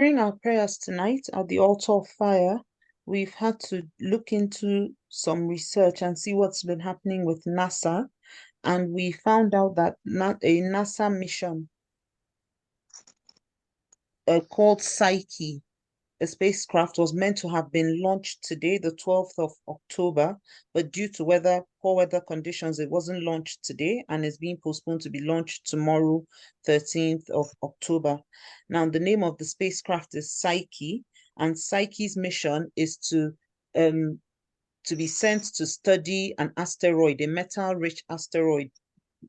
During our prayers tonight at the altar of fire, we've had to look into some research and see what's been happening with NASA. And we found out that a NASA mission called Psyche, a spacecraft, was meant to have been launched today, the 12th of October, but due to poor weather conditions, it wasn't launched today and is being postponed to be launched tomorrow, 13th of October. Now, the name of the spacecraft is Psyche, and Psyche's mission is to be sent to study an asteroid, a metal-rich asteroid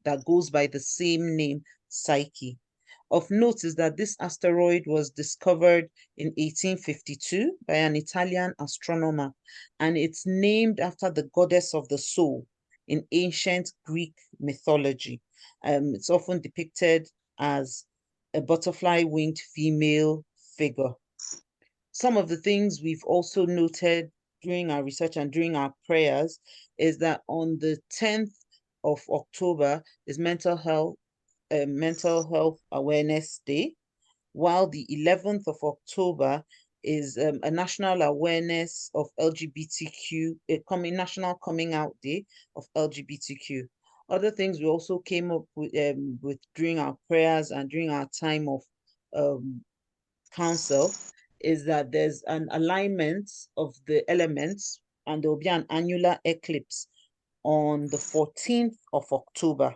that goes by the same name, Psyche. Of note is that this asteroid was discovered in 1852 by an Italian astronomer, and it's named after the goddess of the soul in ancient Greek mythology. It's often depicted as a butterfly-winged female figure. Some of the things we've also noted during our research and during our prayers is that on the 10th of October is Mental Health Awareness Day, while the 11th of October is a national awareness of LGBTQ, National Coming Out Day of LGBTQ. Other things we also came up with during our prayers and during our time of council is that there's an alignment of the elements and there will be an annular eclipse on the 14th of October.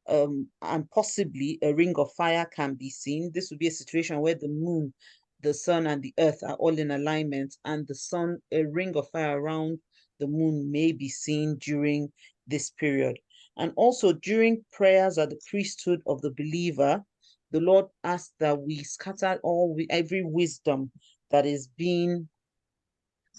And possibly a ring of fire can be seen. This would be a situation where the moon, the sun, and the earth are all in alignment, and the sun, a ring of fire around the moon may be seen during this period. And also during prayers at the priesthood of the believer, the Lord asked that we scatter every wisdom that is being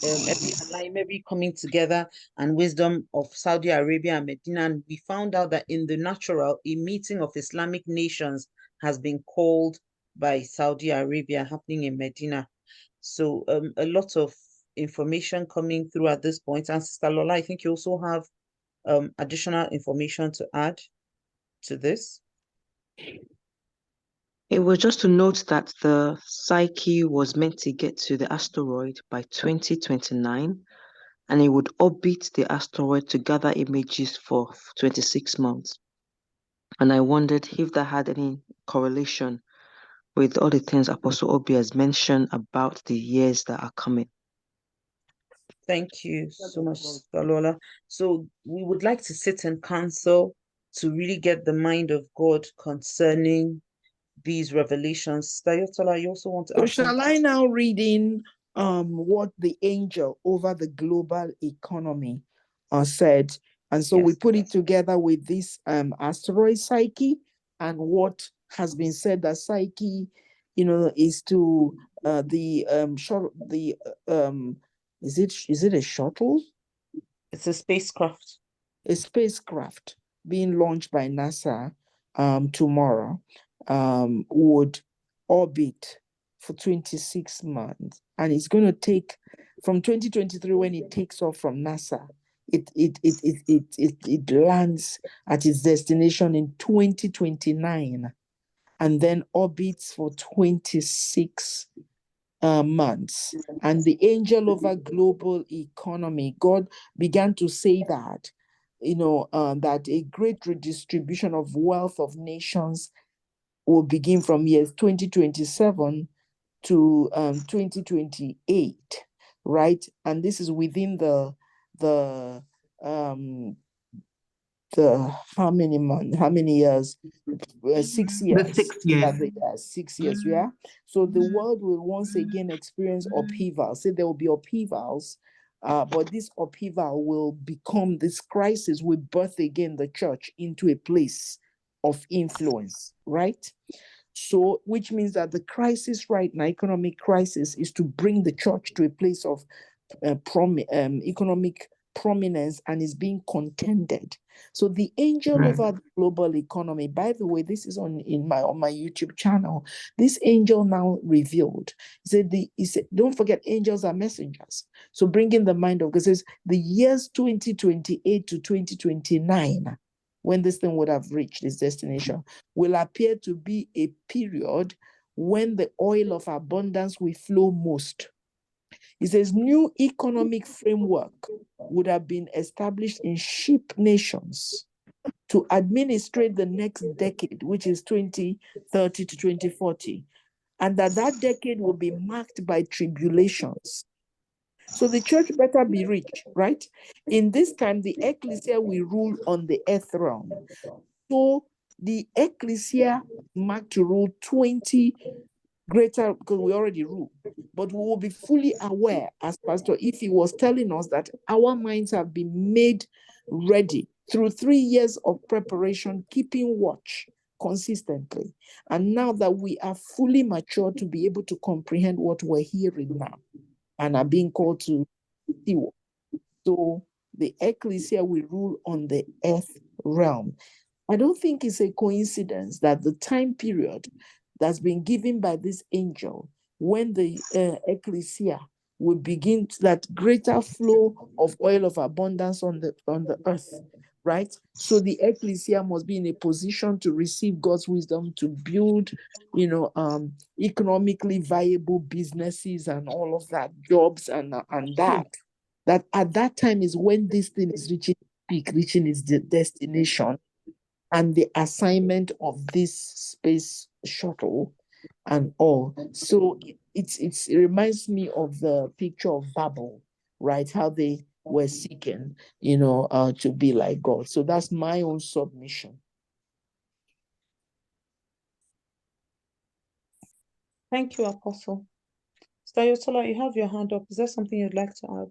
every alignment, every coming together and wisdom of Saudi Arabia and Medina. And we found out that in the natural, a meeting of Islamic nations has been called by Saudi Arabia happening in Medina. So a lot of information coming through at this point. And Sister Lola, I think you also have additional information to add to this. It was just to note that the Psyche was meant to get to the asteroid by 2029, and it would orbit the asteroid to gather images for 26 months. And I wondered if that had any correlation with all the things Apostle Obi has mentioned about the years that are coming. Thank you so much, Lola. So we would like to sit in council to really get the mind of God concerning these revelations. Dayotola, you also want to ask shall I now read in what the angel over the global economy said? And so we put it together with this asteroid Psyche and what has been said that Psyche, is to is it a shuttle? It's a spacecraft. A spacecraft being launched by NASA tomorrow would orbit for 26 months, and it's going to take from 2023 when it takes off from NASA. It lands at its destination in 2029, and then orbits for 26 months. And the angel over global economy, God began to say that, that a great redistribution of wealth of nations will begin from years 2027 to 2028, right? And this is within the how many years? 6 years. 6 years. 6 years, yeah. So the world will once again experience upheaval. So there will be upheavals, but this upheaval will become, this crisis will birth again the church into a place of influence, right? So, which means that the crisis right now, economic crisis, is to bring the church to a place of economic prominence, and is being contended. So the angel over the global economy, by the way, this is on my YouTube channel. This angel now revealed, he said, don't forget, angels are messengers. So bringing the mind of God, says the years 2028 to 2029, when this thing would have reached its destination, will appear to be a period when the oil of abundance will flow most. It says new economic framework would have been established in ship nations to administrate the next decade, which is 2030 to 2040, and that decade will be marked by tribulations. So the church better be rich, right? In this time, the ecclesia will rule on the earth realm. So the ecclesia marked to rule 20 greater, because we already rule, but we will be fully aware, as Pastor Ife was telling us, that our minds have been made ready through 3 years of preparation, keeping watch consistently. And now that we are fully mature to be able to comprehend what we're hearing now and are being called to see. So the ecclesia will rule on the earth realm. I don't think it's a coincidence that the time period that's been given by this angel, when the ecclesia will begin that greater flow of oil of abundance on the earth, right? So the ecclesia must be in a position to receive God's wisdom to build, economically viable businesses and all of that, jobs and that at that time is when this thing is reaching peak, reaching its destination, and the assignment of this space shuttle and all. So it reminds me of the picture of Babel, right? How they were seeking, to be like God. So that's my own submission. Thank you, Apostle. Stayotola, you have your hand up. Is there something you'd like to add?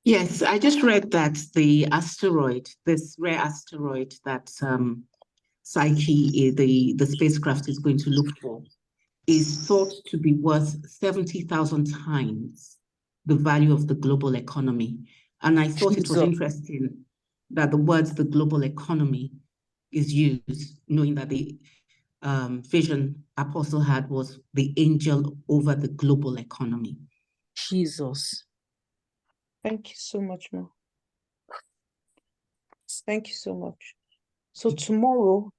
Yes, I just read that the asteroid, this rare asteroid that Psyche, the spacecraft is going to look for, is thought to be worth 70,000 times the value of the global economy. And I thought it was interesting that the words "the global economy" is used, knowing that the vision Apostle had was the angel over the global economy. Jesus. Thank you so much, Ma. Thank you so much. So tomorrow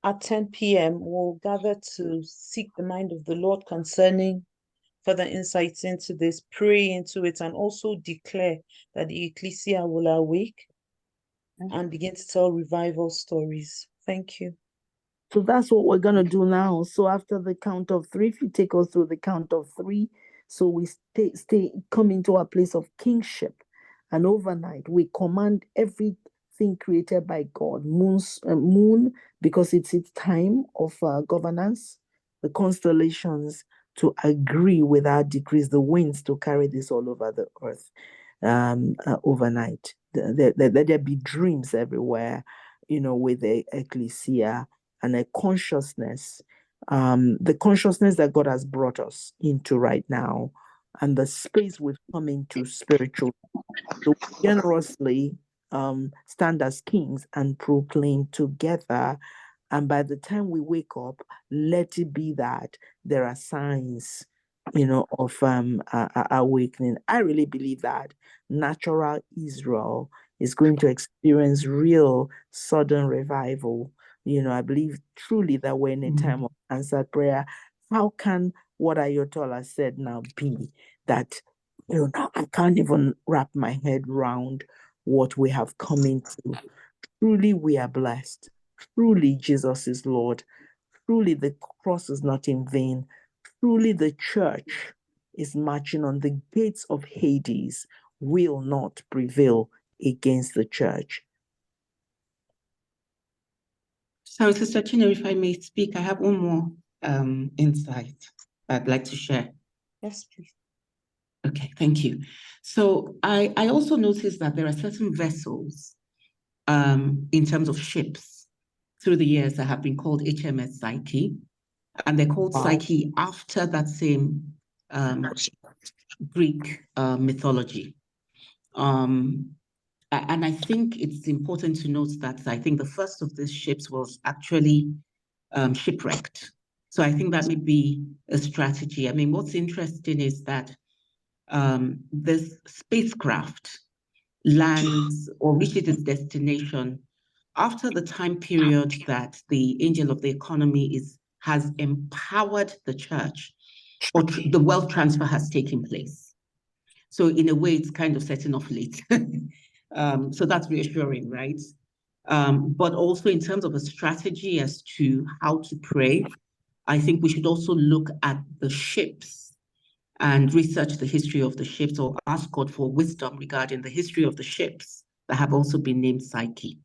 at 10 p.m., we'll gather to seek the mind of the Lord concerning further insights into this, pray into it, and also declare that the ecclesia will awake and begin to tell revival stories. Thank you. So that's what we're going to do now. So after the count of three, if you take us through the count of three, so we come into a place of kingship, and overnight we command everything created by God, moon, because it's its time of governance, the constellations to agree with our decrees, the winds to carry this all over the earth overnight. Let there be dreams everywhere, with the ecclesia, and a consciousness, the consciousness that God has brought us into right now, and the space we've come into spiritual. So generously stand as kings and proclaim together. And by the time we wake up, let it be that there are signs, of awakening. I really believe that natural Israel is going to experience real sudden revival. I believe truly that we're in a time of answered prayer. How can what Ayotola said now be that, I can't even wrap my head around what we have come into. Truly, we are blessed. Truly, Jesus is Lord. Truly, the cross is not in vain. Truly, the church is marching on. The gates of Hades will not prevail against the church. So, Sister Chino, if I may speak, I have one more insight I'd like to share. Yes, please. Okay, thank you. So I also noticed that there are certain vessels in terms of ships through the years that have been called HMS Psyche, and they're called Psyche after that same Greek mythology. And I think it's important to note that I think the first of these ships was actually shipwrecked. So I think that may be a strategy. I mean, what's interesting is that this spacecraft lands or reaches its destination after the time period that the angel of the economy is has empowered the church, or the wealth transfer has taken place. So in a way, it's kind of setting off late. So that's reassuring, right? But also in terms of a strategy as to how to pray, I think we should also look at the ships and research the history of the ships, or ask God for wisdom regarding the history of the ships that have also been named Psyche.